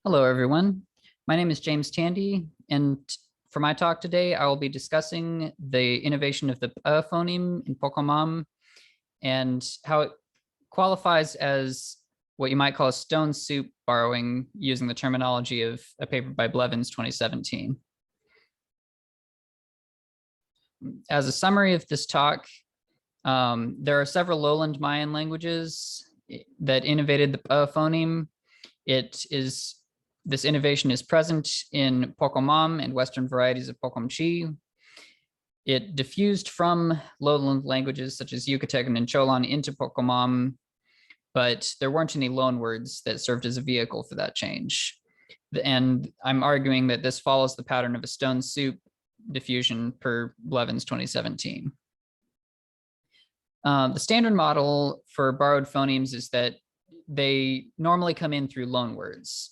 Hello, everyone. My name is James Tandy, and for my talk today, I will be discussing the innovation of the phoneme in Poqomam and how it qualifies as what you might call a stone soup borrowing using the terminology of a paper by Blevins 2017. As a summary of this talk, there are several Lowland Mayan languages that innovated the phoneme. This innovation is present in Poqomam and Western varieties of Poqom. It diffused from lowland languages such as Yucatecan and Cholan into Poqomam, but there weren't any loanwords that served as a vehicle for that change. And I'm arguing that this follows the pattern of a stone soup diffusion per Blevins 2017. The standard model for borrowed phonemes is that they normally come in through loanwords.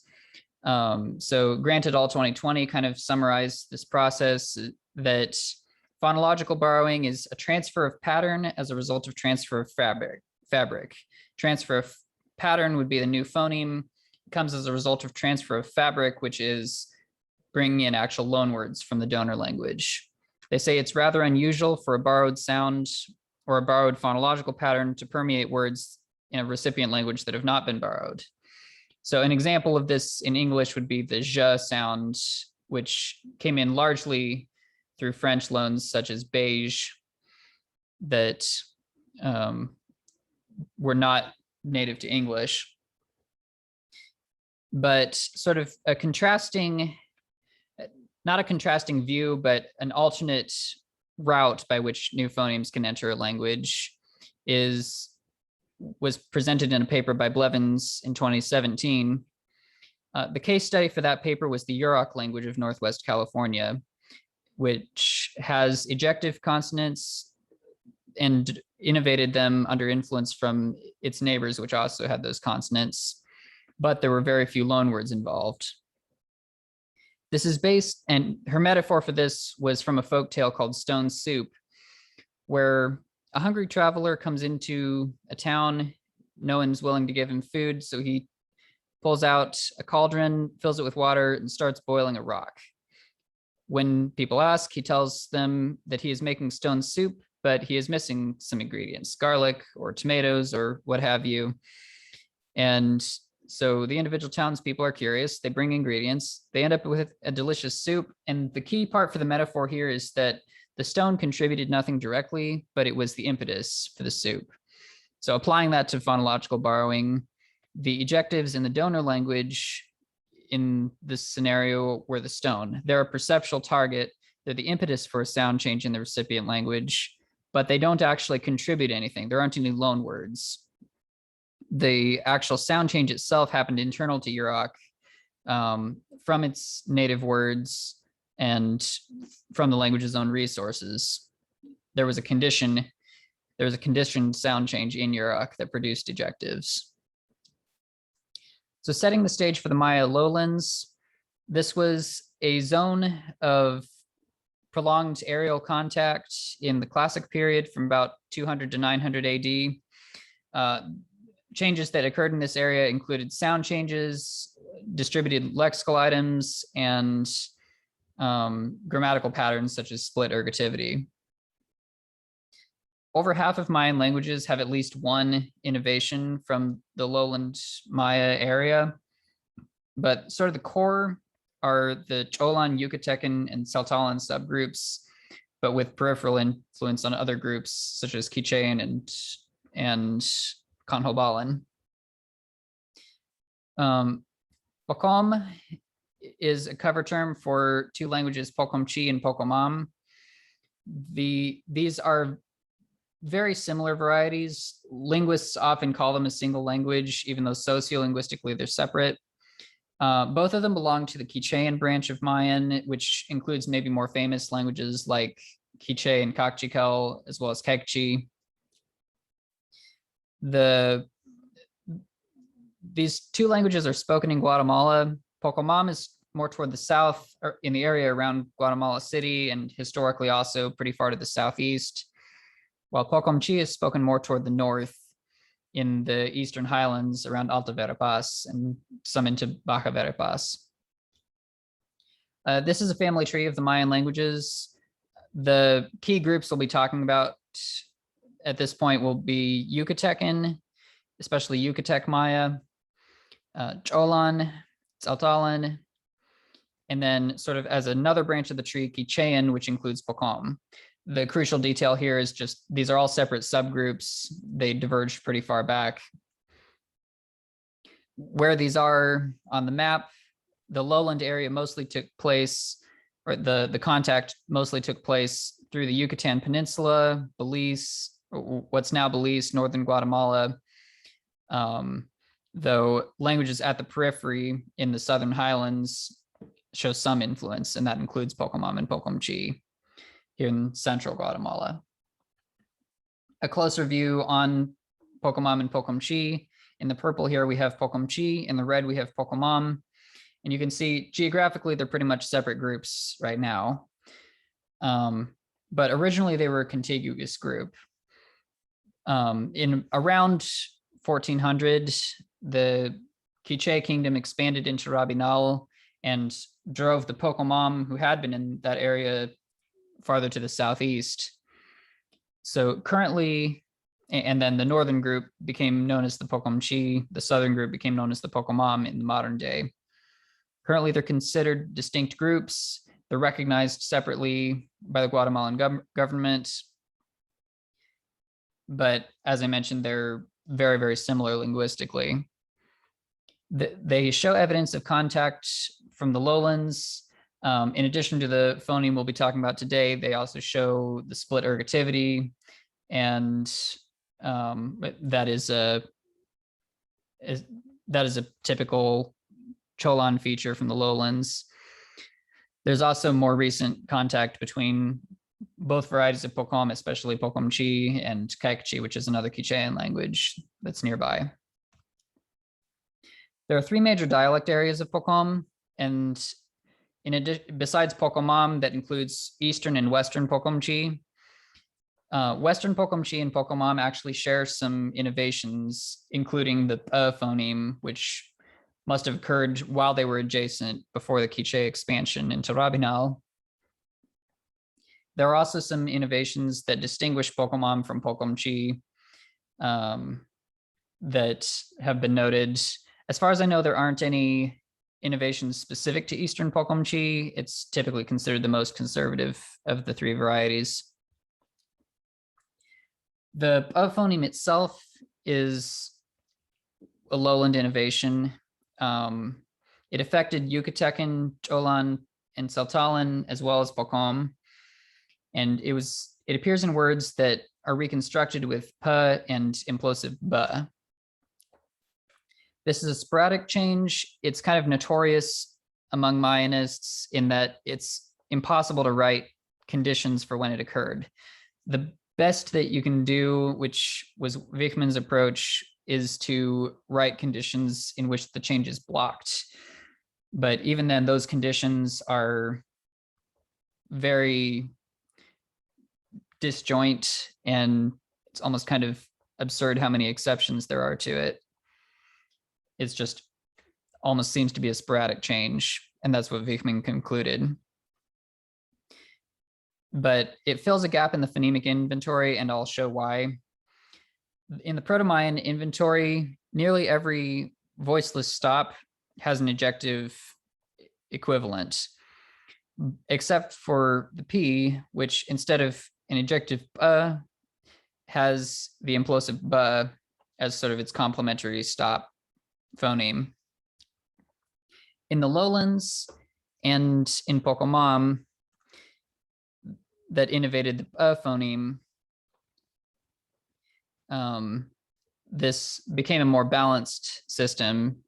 So granted, all 2020 kind of summarized this process that phonological borrowing is a transfer of pattern as a result of transfer of fabric. Transfer of pattern would be the new phoneme. It comes as a result of transfer of fabric, which is bringing in actual loanwords from the donor language. They say it's rather unusual for a borrowed sound or a borrowed phonological pattern to permeate words in a recipient language that have not been borrowed. So an example of this in English would be the je sound, which came in largely through French loans such as beige that were not native to English. But sort of a contrasting, not a contrasting view, but an alternate route by which new phonemes can enter a language was presented in a paper by Blevins in 2017. The case study for that paper was the Yurok language of Northwest California, which has ejective consonants and innovated them under influence from its neighbors, which also had those consonants, but there were very few loanwords involved. This is based, and her metaphor for this was from a folk tale called Stone Soup, where a hungry traveler comes into a town. No one's willing to give him food, so he pulls out a cauldron, fills it with water, and starts boiling a rock. When people ask, he tells them that he is making stone soup, but he is missing some ingredients, garlic or tomatoes or what have you. And so the individual townspeople are curious. They bring ingredients. They end up with a delicious soup. And the key part for the metaphor here is that the stone contributed nothing directly, but it was the impetus for the soup. So applying that to phonological borrowing, the ejectives in the donor language in this scenario were the stone. They're a perceptual target. They're the impetus for a sound change in the recipient language, but they don't actually contribute anything. There aren't any loan words. The actual sound change itself happened internal to Yurok from its native words and from the language's own resources. There was a conditioned sound change in Yurok that produced ejectives. So setting the stage for the Maya Lowlands, this was a zone of prolonged aerial contact in the classic period from about 200 to 900 AD. Changes that occurred in this area included sound changes, distributed lexical items, and grammatical patterns such as split ergativity. Over half of Mayan languages have at least one innovation from the Lowland Maya area, but sort of the core are the Cholan, Yucatecan, and Saltalan subgroups, but with peripheral influence on other groups such as Quichean and Conhobalan. Poqom is a cover term for two languages, Poqomchi and Poqomam. These are very similar varieties. Linguists often call them a single language, even though sociolinguistically they're separate. Both of them belong to the Quichean branch of Mayan, which includes maybe more famous languages like Quiche and Kaqchikel, as well as Kekchi. These two languages are spoken in Guatemala. Poqomam is more toward the south, or in the area around Guatemala City, and historically also pretty far to the southeast, while Poqomchi is spoken more toward the north. in the eastern highlands around Alta Verapaz and some into Baja Verapaz. This is a family tree of the Mayan languages. The key groups we'll be talking about at this point will be Yucatecan, especially Yucatec Maya, Cholan, Tzaltalan, and then sort of as another branch of the tree, Quichean, which includes Poqom. The crucial detail here is just these are all separate subgroups. They diverge pretty far back. Where these are on the map, the lowland area mostly took place, or the contact mostly took place through the Yucatan Peninsula, Belize, what's now Belize, northern Guatemala, though languages at the periphery in the southern highlands show some influence, and that includes Poqomam and Poqomchi here in central Guatemala. A closer view on Poqomam and Poqomchi. In the purple here, we have Poqomchi. In the red, we have Poqomam. And you can see geographically, they're pretty much separate groups right now. But originally, they were a contiguous group. In around 1400, the Quiche kingdom expanded into Rabinal and drove the Poqomam, who had been in that area, farther to the southeast. So currently, and then the northern group became known as the Poqomchi, the southern group became known as the Poqomam in the modern day. Currently, they're considered distinct groups. They're recognized separately by the Guatemalan government. But as I mentioned, they're very, very similar linguistically. They show evidence of contact from the lowlands. In addition to the phoneme we'll be talking about today, they also show the split ergativity, and that is a typical Cholan feature from the lowlands. There's also more recent contact between both varieties of Poqom, especially Poqomchi and Kaikchi, which is another Quichean language that's nearby. There are three major dialect areas of Poqom, and in addition, besides Poqomam, that includes Eastern and Western Poqomchi. Western Poqomchi and Poqomam actually share some innovations, including the phoneme, which must have occurred while they were adjacent before the Quiche expansion into Rabinal. There are also some innovations that distinguish Poqomam from Poqomchi that have been noted. As far as I know, there aren't any innovations specific to Eastern Poqomchi. It's typically considered the most conservative of the three varieties. The phoneme itself is a lowland innovation. It affected Yucatecan, Cholan, and Tzaltalan, as well as Poqom. And it appears in words that are reconstructed with p and implosive b. This is a sporadic change. It's kind of notorious among Mayanists in that it's impossible to write conditions for when it occurred. The best that you can do, which was Wichmann's approach, is to write conditions in which the change is blocked. But even then, those conditions are very disjoint, and it's almost kind of absurd how many exceptions there are to it. It's just almost seems to be a sporadic change, and that's what Wichmann concluded. But it fills a gap in the phonemic inventory, and I'll show why. In the Proto-Mayan inventory, nearly every voiceless stop has an ejective equivalent, except for the P, which instead of an ejective has the implosive b as sort of its complementary stop phoneme. In the lowlands and in Poqomam that innovated the phoneme, this became a more balanced system.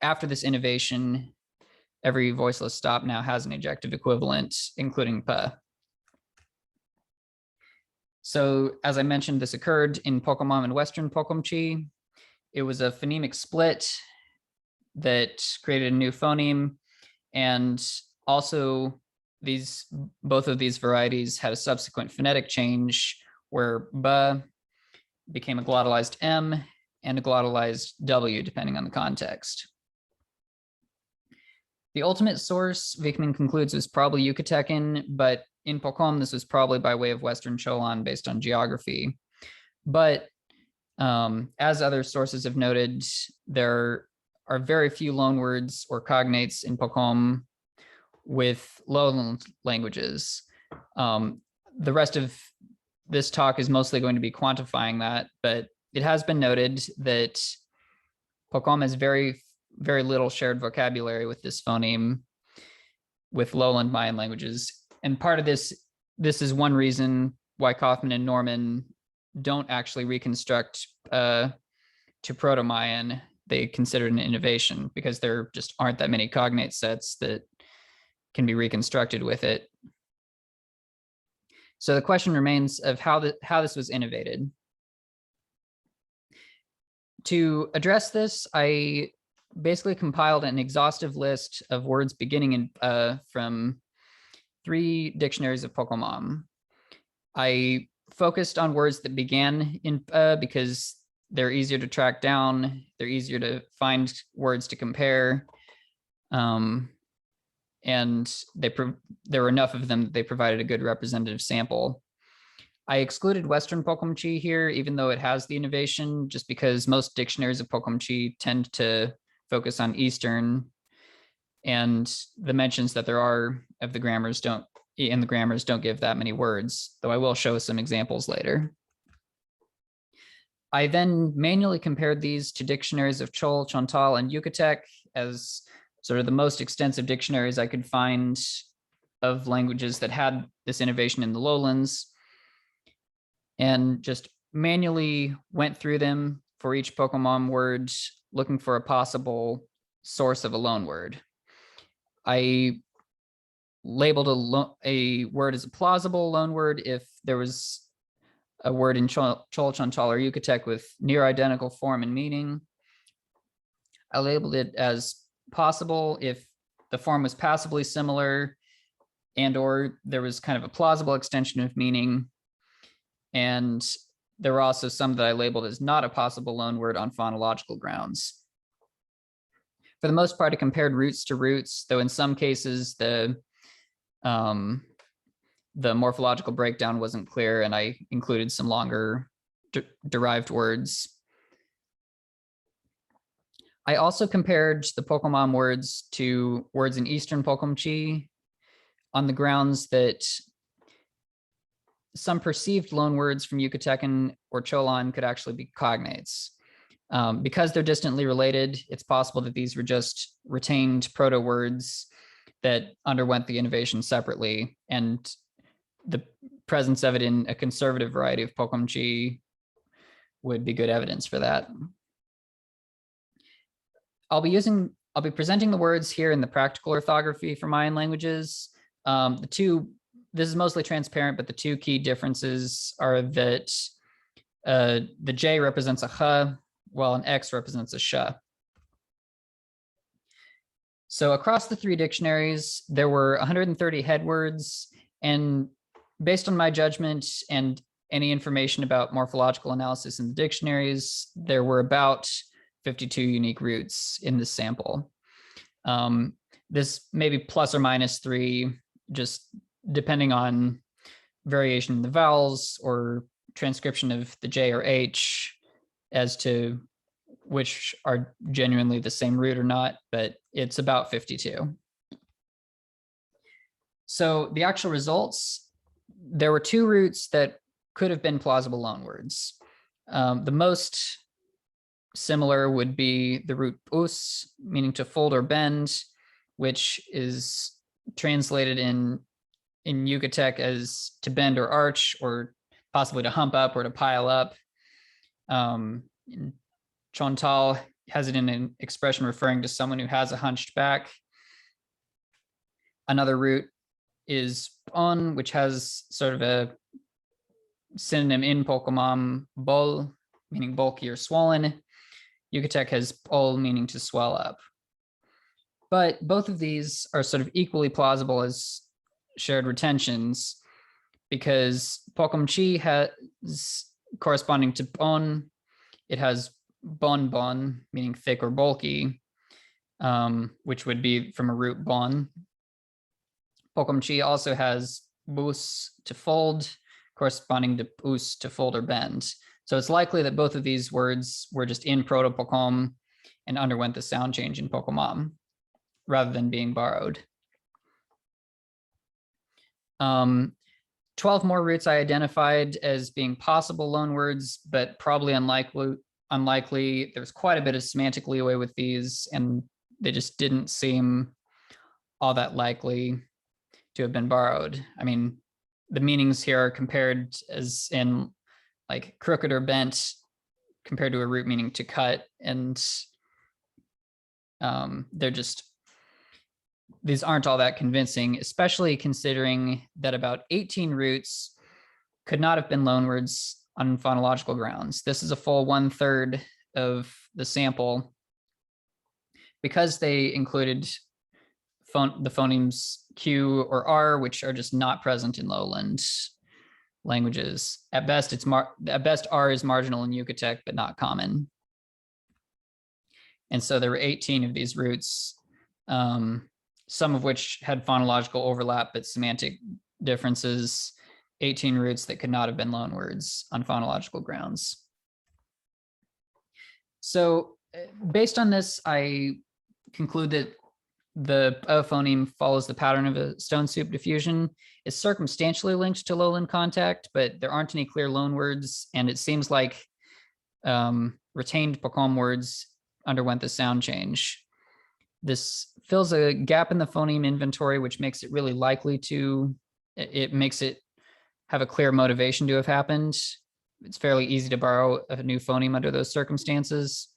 After this innovation, every voiceless stop now has an ejective equivalent, including p. So as I mentioned, this occurred in Poqomam and Western Poqomchi. It was a phonemic split that created a new phoneme, and also both of these varieties had a subsequent phonetic change where B became a glottalized M and a glottalized W, depending on the context. The ultimate source, Wichmann concludes, was probably Yucatecan, but in Poqom, this was probably by way of Western Cholan based on geography. But as other sources have noted, there are very few loanwords or cognates in Poqom with Lowland languages. The rest of this talk is mostly going to be quantifying that, but it has been noted that Poqom has very little shared vocabulary with this phoneme with Lowland Mayan languages. And part of this is one reason why Kaufman and Norman don't actually reconstruct to Proto-Mayan. They consider it an innovation because there just aren't that many cognate sets that can be reconstructed with it. So the question remains of how this was innovated. To address this, I basically compiled an exhaustive list of words beginning in from 3 dictionaries of Poqomam. I focused on words that began in because they're easier to track down, they're easier to find words to compare, and there were enough of them that they provided a good representative sample. I excluded Western Poqomchi here, even though it has the innovation, just because most dictionaries of Poqomchi tend to focus on Eastern, and the mentions that there are of the grammars don't give that many words, though I will show some examples later. I then manually compared these to dictionaries of Chol, Chontal, and Yucatec as sort of the most extensive dictionaries I could find of languages that had this innovation in the lowlands, and just manually went through them for each Poqomam word, looking for a possible source of a loanword. I labeled a word as a plausible loanword if there was a word in Chol, Chontal, or Yucatec with near identical form and meaning. I labeled it as possible if the form was passably similar and or there was kind of a plausible extension of meaning. And there were also some that I labeled as not a possible loanword on phonological grounds. For the most part, I compared roots to roots, though in some cases the morphological breakdown wasn't clear, and I included some longer derived words. I also compared the Poqomam words to words in Eastern Poqomchi on the grounds that some perceived loanwords from Yucatecan or Cholan could actually be cognates. Because they're distantly related, it's possible that these were just retained proto-words that underwent the innovation separately, and the presence of it in a conservative variety of Poqomchi would be good evidence for that. I'll be presenting the words here in the practical orthography for Mayan languages. This is mostly transparent, but the 2 key differences are that the J represents a ch, while an X represents a sh. So across the 3 dictionaries, there were 130 headwords, and based on my judgment and any information about morphological analysis in the dictionaries, there were about 52 unique roots in this sample. This may be plus or minus 3, just depending on variation in the vowels or transcription of the J or H as to which are genuinely the same root or not, but it's about 52. So the actual results, there were 2 roots that could have been plausible loanwords. The most similar would be the root us, meaning to fold or bend, which is translated in Yucatec as to bend or arch, or possibly to hump up or to pile up. Chontal has it in an expression referring to someone who has a hunched back. Another root is on, which has sort of a synonym in Poqomam, bol, meaning bulky or swollen. Yucatec has pol, meaning to swell up. But both of these are sort of equally plausible as shared retentions, because Poqom has corresponding to bon, it has bon, meaning thick or bulky, which would be from a root bon. Poqom also has bus, to fold, corresponding to us, to fold or bend. So it's likely that both of these words were just in Proto-Poqom and underwent the sound change in Poqomam rather than being borrowed. 12 more roots I identified as being possible loanwords, but probably unlikely. There's quite a bit of semantic leeway with these, and they just didn't seem all that likely to have been borrowed. I mean, the meanings here are compared as in like crooked or bent compared to a root meaning to cut, and these aren't all that convincing, especially considering that about 18 roots could not have been loanwords on phonological grounds. This is a full 1/3 of the sample, because they included the phonemes Q or R, which are just not present in Lowland languages. At best, R is marginal in Yucatec, but not common. And so there were 18 of these roots, some of which had phonological overlap, but semantic differences, 18 roots that could not have been loanwords on phonological grounds. So based on this, I conclude that the phoneme follows the pattern of a stone soup diffusion, is circumstantially linked to lowland contact, but there aren't any clear loanwords, and it seems like retained Poqom words underwent the sound change. This fills a gap in the phoneme inventory, which makes it really likely to, it makes it have a clear motivation to have happened. It's fairly easy to borrow a new phoneme under those circumstances.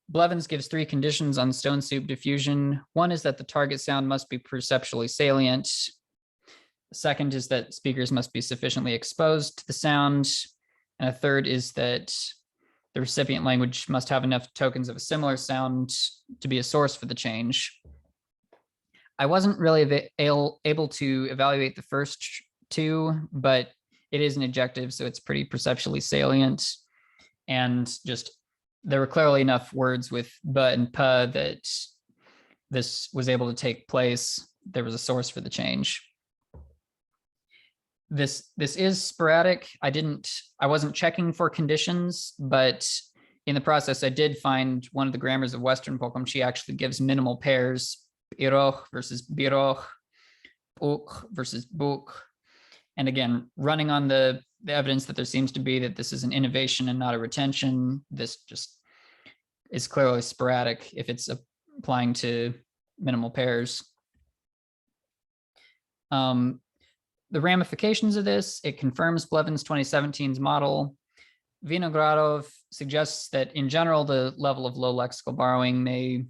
Blevins gives 3 conditions on stone soup diffusion. One is that the target sound must be perceptually salient. The second is that speakers must be sufficiently exposed to the sound. And a third is that the recipient language must have enough tokens of a similar sound to be a source for the change. I wasn't really able to evaluate the first 2, but it is an adjective, so it's pretty perceptually salient. And just there were clearly enough words with but and pa that this was able to take place. There was a source for the change. This is sporadic. I wasn't checking for conditions, but in the process, I did find one of the grammars of Western Poqom actually gives minimal pairs, biroch versus biroch, buk versus buk. And again, running on the evidence that there seems to be that this is an innovation and not a retention, this just is clearly sporadic if it's applying to minimal pairs. The ramifications of this, it confirms Blevins 2017's model. Vinogradov suggests that in general, the level of low lexical borrowing may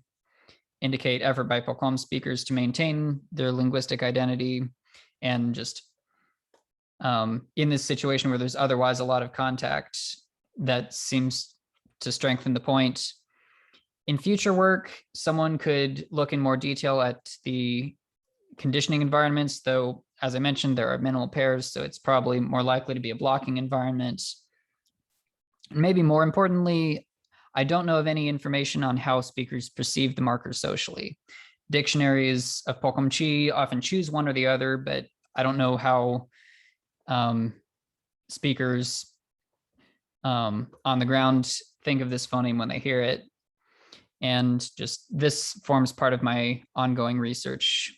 indicate effort by Poqom speakers to maintain their linguistic identity, and just in this situation where there's otherwise a lot of contact, that seems to strengthen the point. In future work, someone could look in more detail at the conditioning environments, though, as I mentioned, there are minimal pairs, so it's probably more likely to be a blocking environment. And maybe more importantly, I don't know of any information on how speakers perceive the markers socially. Dictionaries of Poqom often choose one or the other, but I don't know how speakers on the ground think of this phoneme when they hear it. And just this forms part of my ongoing research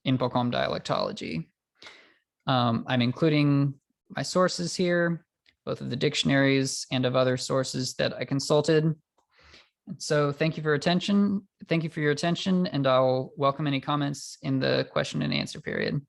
in Poqom dialectology. I'm including my sources here, both of the dictionaries and of other sources that I consulted. So thank you for your attention, and I'll welcome any comments in the question and answer period.